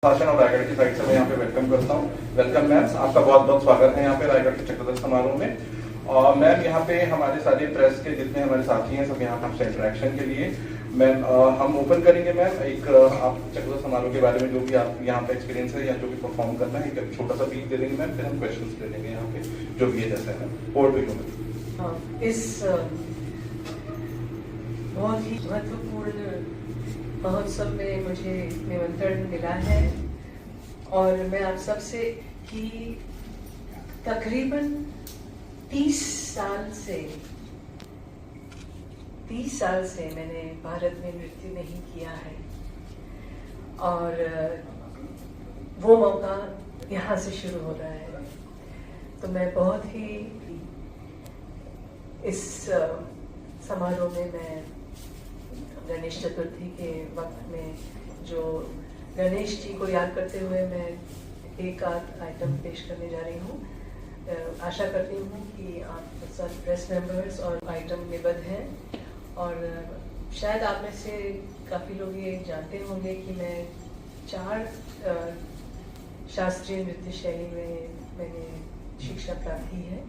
शासन और रायगढ़ की साइड से मैं यहाँ पे वेलकम करता हूँ। वेलकम मैम, आपका बहुत बहुत स्वागत है यहाँ पे रायगढ़ के चक्रधर समारोह में। और मैम यहाँ पे हमारे सारे प्रेस के जितने हमारे साथी हैं सब यहाँ पे आपसे इंटरेक्शन के लिए मैम हम ओपन करेंगे मैम एक आप चक्रधर समारोह के बारे में जो भी आप यहाँ पे एक्सपीरियंस है या जो भी परफॉर्म करना है एक छोटा सा बीच दे देंगे मैम, फिर हम क्वेश्चन ले लेंगे यहाँ पे जो भी है जैसा है मैम। Over to you. इस बहुत ही महत्वपूर्ण महोत्सव में मुझे निमंत्रण मिला है और मैं आप सबसे कि तकरीबन 30 साल से मैंने भारत में नृत्य नहीं किया है और वो मौका यहाँ से शुरू हो रहा है, तो मैं बहुत ही इस समारोह में मैं गणेश चतुर्थी के वक्त में जो गणेश जी को याद करते हुए मैं एक आध आइटम पेश करने जा रही हूँ। आशा करती हूँ कि आप सब प्रेस मेंबर्स और आइटम निबद्ध हैं और शायद आप में से काफ़ी लोग ये जानते होंगे कि मैं 4 शास्त्रीय नृत्य शैली में मैंने शिक्षा प्राप्त की है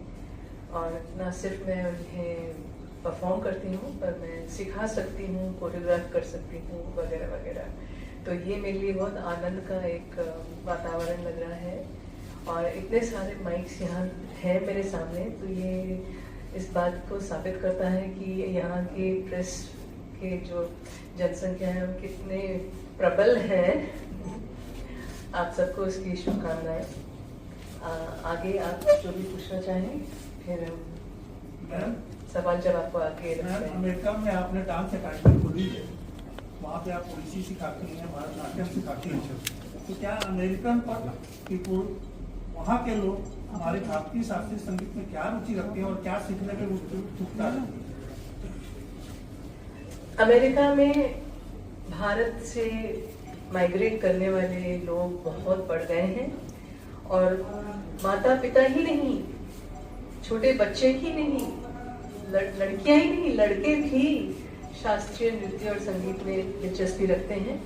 और न सिर्फ मैं उन्हें परफॉर्म करती हूँ पर मैं सिखा सकती हूँ, कोरियोग्राफ कर सकती हूँ वगैरह वगैरह। तो ये मेरे लिए बहुत आनंद का एक वातावरण लग रहा है और इतने सारे माइक्स यहाँ हैं मेरे सामने, तो ये इस बात को साबित करता है कि यहाँ के प्रेस के जो जनसंख्या है वो कितने प्रबल हैं। आप सबको उसकी शुभकामनाएं। आगे आप जो भी पूछना चाहें फिर सवाल जवाब को आगे रखते हैं। अमेरिका में आपने डांस अकेडमी खोली है, वहाँ पे आप ओडिसी सिखाती हैं, भरतनाट्यम सिखाती हैं, तो क्या अमेरिकन पीपुल वहाँ के लोग हमारे भारतीय शास्त्रीय संगीत में क्या रुचि रखते हैं और क्या सीखने के उत्सुकता रखते हैं? अमेरिका में भारत से माइग्रेट करने वाले लोग बहुत बढ़ गए हैं और माता पिता ही नहीं, छोटे बच्चे ही नहीं, लड़कियां ही नहीं, लड़के भी शास्त्रीय नृत्य और संगीत में दिलचस्पी रखते हैं।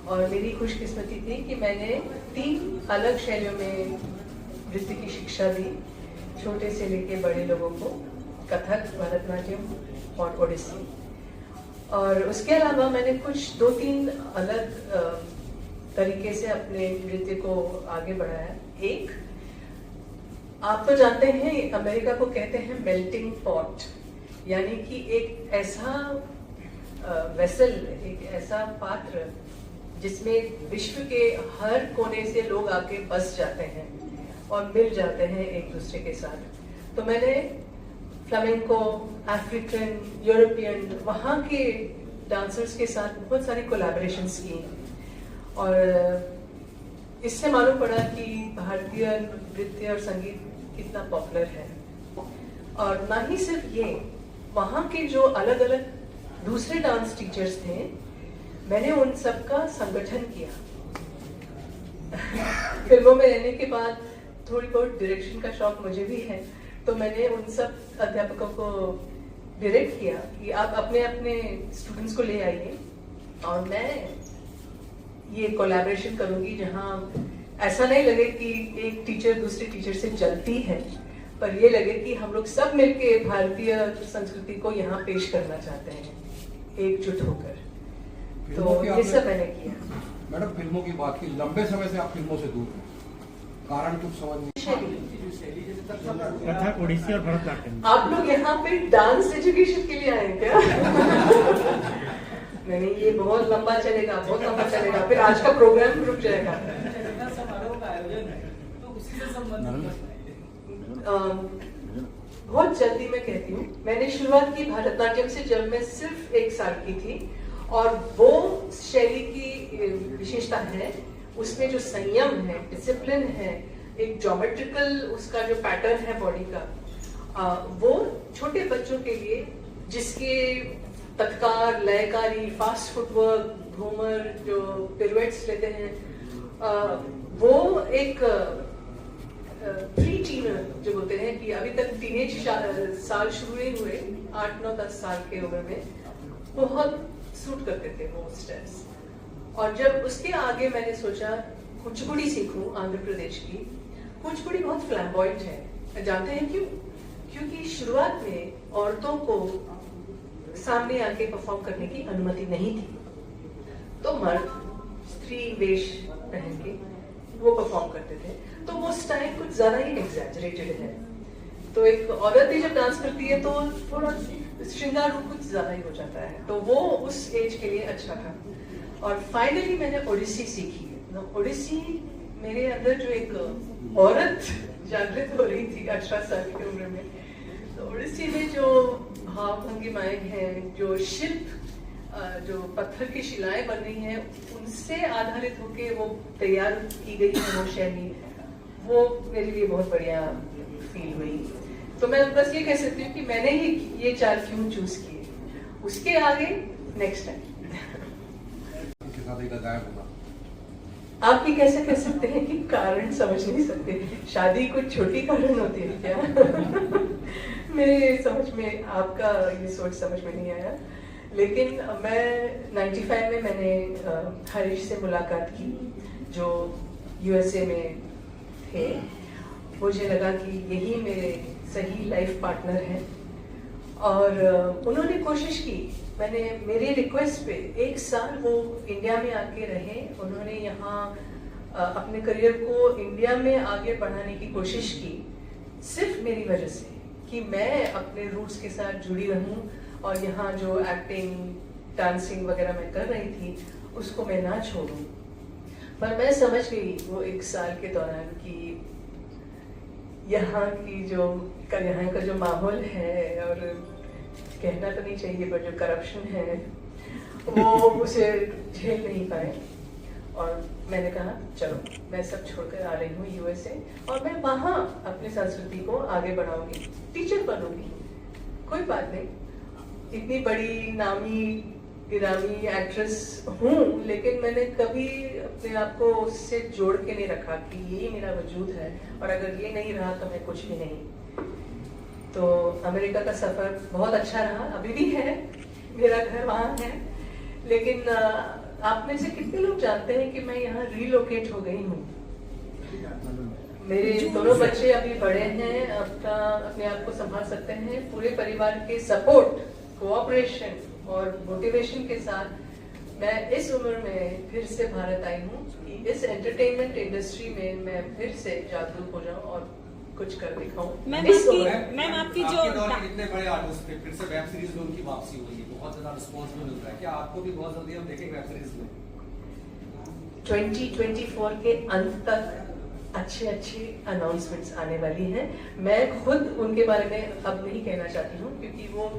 और मेरी खुशकिस्मती थी कि मैंने 3 अलग शैलियों में नृत्य की शिक्षा दी, छोटे से लेके बड़े लोगों को, कथक, भरतनाट्यम और ओडिसी। और उसके अलावा मैंने कुछ 2-3 अलग तरीके से अपने नृत्य को आगे बढ़ाया। एक, आप तो जानते हैं अमेरिका को कहते हैं मेल्टिंग पॉट, यानी कि एक ऐसा वेसल, एक ऐसा पात्र जिसमें विश्व के हर कोने से लोग आके बस जाते हैं और मिल जाते हैं एक दूसरे के साथ। तो मैंने फ्लामेंको, अफ्रीकन, यूरोपियन, वहाँ के डांसर्स के साथ बहुत सारी कोलैबोरेशंस की और इससे मालूम पड़ा कि भारतीय नृत्य और संगीत कितना पॉपुलर है। और ना ही सिर्फ ये, वहाँ के जो अलग अलग दूसरे डांस टीचर्स थे, मैंने उन सब का संगठन किया। फिल्मों में रहने के बाद थोड़ी बहुत डायरेक्शन का शौक मुझे भी है, तो मैंने उन सब अध्यापकों को डायरेक्ट किया कि आप अपने अपने स्टूडेंट्स को ले आइए और मैं ये कोलैबोरेशन करूंगी जहाँ ऐसा नहीं लगे कि एक टीचर दूसरे टीचर से जलती है, पर ये लगे कि हम लोग सब मिलके भारतीय संस्कृति को यहाँ पेश करना चाहते हैं एकजुट होकर। तो ये सब मैंने किया। मैडम, फिल्मों की बात की, लंबे समय से आप फिल्मों से दूर हैं, कारण कुछ समझ नहीं। कथक, ओडिसी और भरतनाट्यम। आप लोग यहाँ पे डांस एजुकेशन के लिए आए क्या? नहीं, ये बहुत लंबा चलेगा, बहुत लंबा चलेगा, फिर आज का प्रोग्राम रुक जाएगा। बहुत जल्दी मैं कहती हूँ, मैंने शुरुआत की भरतनाट्यम से जब मैं सिर्फ 1 साल की थी और वो शैली की विशेषता है उसमें जो संयम है, डिसिप्लिन है, एक ज्योमेट्रिकल उसका जो पैटर्न है बॉडी का, वो छोटे बच्चों के लिए जिसके तत्कार, लयकारी, फास्ट फुटवर्क, घूमर, जो पिरुएट्स लेते हैं, वो एक प्री टीनर जो बोलते हैं कि अभी तक टीनेज साल शुरू नहीं हुए, 8, 9, 10 साल के उम्र में बहुत सूट करते थे वो स्टेप्स। और जब उसके आगे मैंने सोचा कुचिपुड़ी सीखूं आंध्र प्रदेश की। कुचिपुड़ी बहुत फ्लैम्बॉयंट है, जानते हैं क्यों? क्योंकि शुरुआत में औरतों को सामने आके परफॉर्म करने की अनुमति नहीं थी, तो मर्द स्त्री वेश पहन के वो परफॉर्म करते थे, तो वो स्टाइल कुछ ज्यादा ही एग्जैजरेटेड है। तो एक औरत भी जब डांस करती है तो थोड़ा श्रृंगार रूप कुछ ज्यादा ही हो जाता है, तो वो उस एज के लिए अच्छा था। और फाइनली मैंने ओडिसी सीखी है। ओडिसी मेरे अंदर जो एक औरत जागृत हो रही थी 18 साल की उम्र में, तो ओडिसी में जो भाव भंगिमाएं हैं, जो शिल्प, जो पत्थर की शिलाएं बन रही हैं, उनसे आधारित होके वो तैयार की गई है वो शैली, वो मेरे लिए बहुत बढ़िया फील हुई। तो मैं बस ये कह सकती हूँ कि मैंने ही ये 4 क्यों चूज किए, उसके आगे नेक्स्ट टाइम। आप भी कैसे कह सकते हैं कि कारण समझ नहीं सकते? शादी कुछ छोटी कारण होती है क्या? मेरे समझ में आपका ये सोच समझ में नहीं आया। लेकिन मैं 95 में मैंने हरीश से मुलाकात की जो यूएसए में थे। मुझे लगा कि यही मेरे सही लाइफ पार्टनर हैं और उन्होंने कोशिश की। मैंने मेरी रिक्वेस्ट पे 1 साल वो इंडिया में आके रहे। उन्होंने यहाँ अपने करियर को इंडिया में आगे बढ़ाने की कोशिश की, सिर्फ मेरी वजह से, कि मैं अपने रूट्स के साथ जुड़ी रहूं और यहाँ जो एक्टिंग डांसिंग वगैरह मैं कर रही थी उसको मैं ना छोड़ूं। पर मैं समझ गई वो 1 साल के दौरान कि यहाँ का जो माहौल है, और कहना तो नहीं चाहिए पर जो करप्शन है वो उसे झेल नहीं पाए। और मैंने कहा चलो मैं सब छोड़कर आ रही हूँ यूएसए और मैं वहाँ अपनी संस्कृति को आगे बढ़ाऊंगी, टीचर बनूंगी, कोई बात नहीं। इतनी बड़ी नामी गिरामी एक्ट्रेस हूँ, लेकिन मैंने कभी अपने आप को उससे जोड़ के नहीं रखा कि ये मेरा वजूद है और अगर ये नहीं रहा तो मैं कुछ भी नहीं। तो अमेरिका का सफर बहुत अच्छा रहा, अभी भी है, मेरा घर वहाँ है। लेकिन आप में से कितने लोग जानते हैं कि मैं यहाँ रीलोकेट हो गई हूँ? मेरे दोनों बच्चे अभी बड़े हैं, अपने आप को संभाल सकते हैं। पूरे परिवार के सपोर्ट, कोऑपरेशन और मोटिवेशन के साथ मैं इस उम्र में फिर से भारत आई हूँ कि इस एंटरटेनमेंट इंडस्ट्री में मैं फिर से जागरूक हो जाऊँ और कुछ कर दिखाऊं। मैम आपकी जो इतने बड़े आर्टिस्ट थे, फिर से वेब सीरीज में उनकी वापसी हुई है, बहुत ज्यादा रिस्पॉन्स भी मिल रहा है, क्या आपको भी बहुत जल्दी हम देखेंगे वेब सीरीज में? 2024 के अंत तक अच्छे अनाउंसमेंट्स आने वाली हैं। मैं खुद उनके बारे में अब नहीं कहना चाहती हूँ क्योंकि वो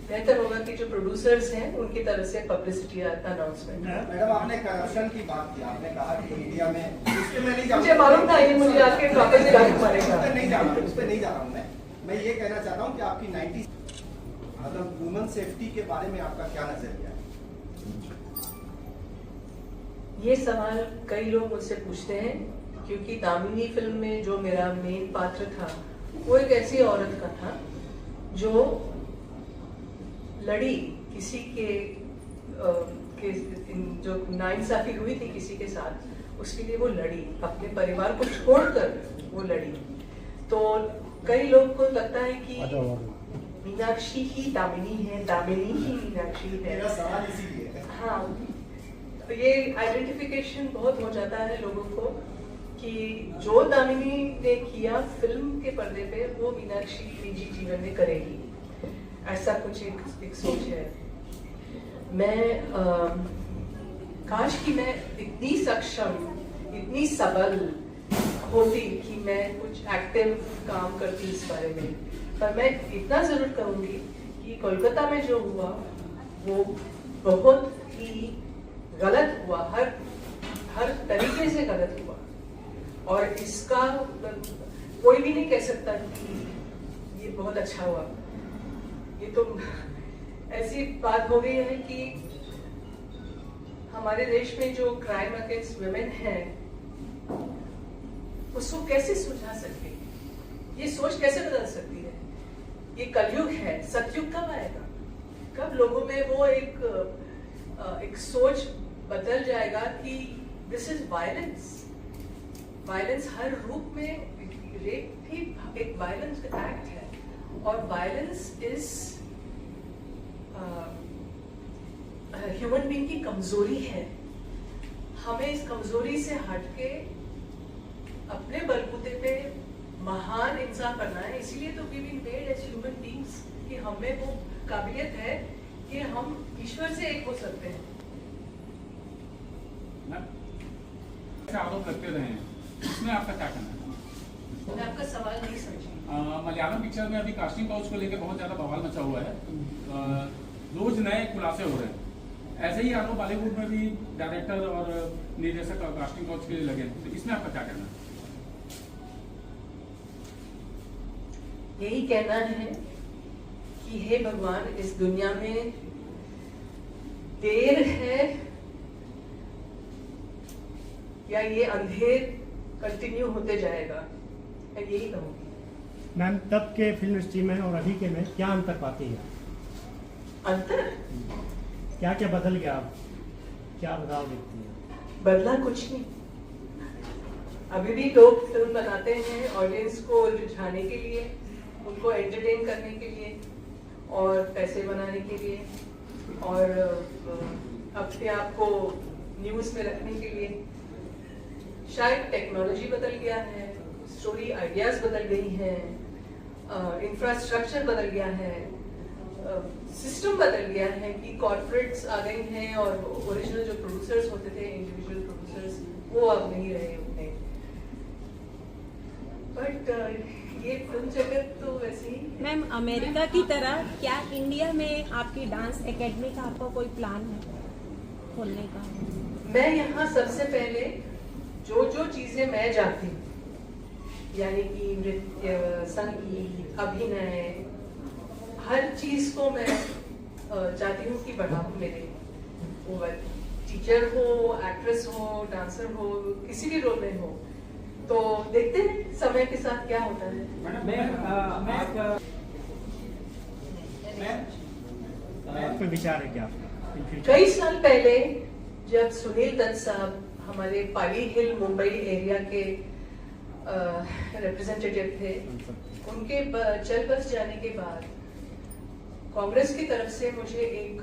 बेहतर होगा कि जो प्रोड्यूसर्स हैं उनकी तरफ से पब्लिसिटी अनाउंसमेंट। मैडम आपने करप्शन की बात की, आपने कहा कि इंडिया में उस पे मैं नहीं मुझे मालूम था ये मुझे आके वापस गाली मारेगा। उस पे नहीं जा रहा हूँ मैं ये कहना चाहता हूँ कि आपकी 90 मतलब वुमेन सेफ्टी के बारे में आपका क्या नजरिया है? ये सवाल कई लोग मुझसे पूछते हैं क्योंकि दामिनी फिल्म में जो मेरा मेन पात्र था वो एक ऐसी औरत का था जो लड़ी किसी के जो नाइंसाफी हुई थी किसी के साथ, उसके लिए वो लड़ी, अपने परिवार को छोड़कर वो लड़ी। तो कई लोग को लगता है कि मीनाक्षी ही दामिनी है, दामिनी ही मीनाक्षी है। मेरा सवाल इसीलिए है। हाँ, तो ये आइडेंटिफिकेशन बहुत हो जाता है लोगों को कि जो दामिनी ने किया फिल्म के पर्दे पे वो मीनाक्षी निजी जीवन में करेगी, ऐसा कुछ एक सोच है। मैं काश कि मैं इतनी सक्षम, इतनी सबल होती कि मैं कुछ एक्टिव काम करती इस बारे में, पर मैं इतना जरूर कहूंगी कि कोलकाता में जो हुआ वो बहुत ही गलत हुआ, हर तरीके से गलत हुआ और इसका कोई भी नहीं कह सकता कि ये बहुत अच्छा हुआ। ये तो ऐसी बात हो गई है कि हमारे देश में जो क्राइम अगेंस्ट वुमेन है उसको कैसे सुलझा सकते, ये सोच कैसे बदल सकती है? ये कलयुग है, सतयुग कब आएगा? कब लोगों में वो एक सोच बदल जाएगा कि दिस इज वायलेंस, वायलेंस हर रूप में, रेप भी एक वायलेंस एक्ट है, और वायलेंस इज ह्यूमन बीइंग की कमजोरी है। हमें इस कमजोरी से हटके अपने बलबूते पे महान इंसान बनना है। इसीलिए तो we been made as human beings कि हमें वो काबिलियत है कि हम ईश्वर से एक हो सकते हैं। आरोप लगते रहे हैं, इसमें आपका क्या कहना है? मैं आपका सवाल नहीं समझी। मलयालम पिक्चर में अभी कास्टिंग काउच को लेकर बहुत ज्यादा बवाल मचा हुआ है, रोज नए खुलासे हो रहे हैं। ऐसे ही आरोप बॉलीवुड में भी डायरेक्टर और निर्देशक कास्टिंग काउच के लिए लगे, तो इसमें आपका क्या कहना है? यही कहना है कि हे भगवान, इस दुनिया में देर है या ये अंधेर कंटिन्यू होते जाएगा, मैं यही कहूँगी। मैम, तब के फिल्म इंडस्ट्री में और अभी के में क्या अंतर पाती है? अंतर क्या क्या बदल गया, आप क्या बदलाव देखती हैं? बदला कुछ नहीं। अभी भी लोग फिल्म बनाते हैं ऑडियंस को रिझाने के लिए, उनको एंटरटेन करने के लिए और पैसे बनाने के लिए, और अपने आप को न्यूज़ में रखने के लिए। शायद टेक्नोलॉजी बदल गया है, स्टोरी आइडियाज बदल गई हैं, इंफ्रास्ट्रक्चर बदल गया है, सिस्टम बदल गया है कि कॉर्पोरेट्स आ गई हैं और ओरिजिनल जो प्रोड्यूसर्स होते थे, इंडिविजुअल प्रोड्यूसर्स, वो अब नहीं रहे उतने। बट ये फिल्म जगत तो वैसे ही है। मैम, अमेरिका की तरह क्या इंडिया में आपकी डांस एकेडमी का आपका कोई प्लान है खोलने का? मैं यहाँ सबसे पहले जो जो चीजें मैं जानती हूँ, यानी कि नृत्य, संगीत, अभिनय, हर चीज को मैं चाहती हूँ कि बढ़ाऊँ। मेरे वो टीचर हो, एक्ट्रेस हो, डांसर हो, किसी भी रोल में हो, तो देखते हैं समय के साथ क्या होता है। कोई विचार है क्या? कई साल पहले जब सुनील दत्त साहब हमारे पाली हिल मुंबई एरिया के रिप्रेजेंटेटिव थे, उनके चल बस जाने के बाद कांग्रेस की तरफ से मुझे एक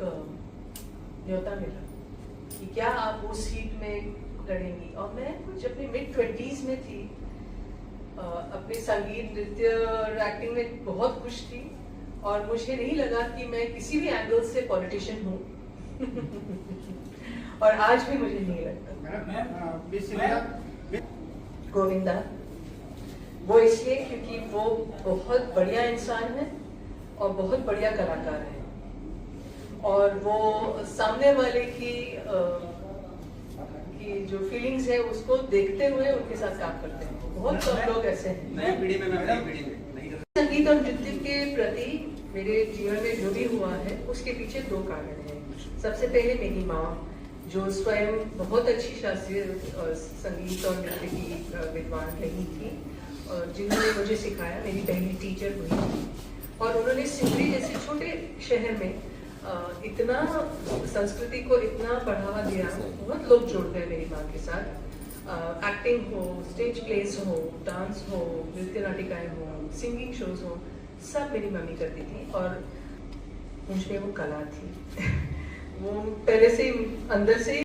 न्योता मिला कि क्या आप उस सीट में लड़ेंगी। और मैं कुछ अपने mid-20s में थी, अपने संगीत, नृत्य और एक्टिंग में बहुत खुश थी, और मुझे नहीं लगा कि मैं किसी भी एंगल से पॉलिटिशियन हूँ। और आज भी मुझे नहीं लगता। गोविंदा, वो इसलिए क्योंकि वो बहुत बढ़िया इंसान है और बहुत बढ़िया कलाकार है, और वो सामने वाले की जो फीलिंग्स है उसको देखते हुए उनके साथ काम करते हैं। बहुत कम लोग ऐसे हैं। नई पीढ़ी में मैं नई पीढ़ी में संगीत और नृत्य के प्रति मेरे जीवन में जो भी हुआ है उसके पीछे दो कारण हैं। सबसे पहले मेरी माँ, जो स्वयं बहुत अच्छी शास्त्रीय संगीत और नृत्य की विद्वान रही थी, और जिन्होंने मुझे सिखाया, मेरी पहली टीचर हुई थी। और उन्होंने सिमरी जैसे छोटे शहर में इतना संस्कृति को इतना बढ़ावा दिया। बहुत लोग जुड़ गए मेरी माँ के साथ। एक्टिंग हो, स्टेज प्लेस हो, डांस हो, नृत्य नाटिकाएं हो, सिंगिंग शोज हो, सब मेरी मम्मी करती थी, और मुझमें वो कला थी। वो पहले से अंदर से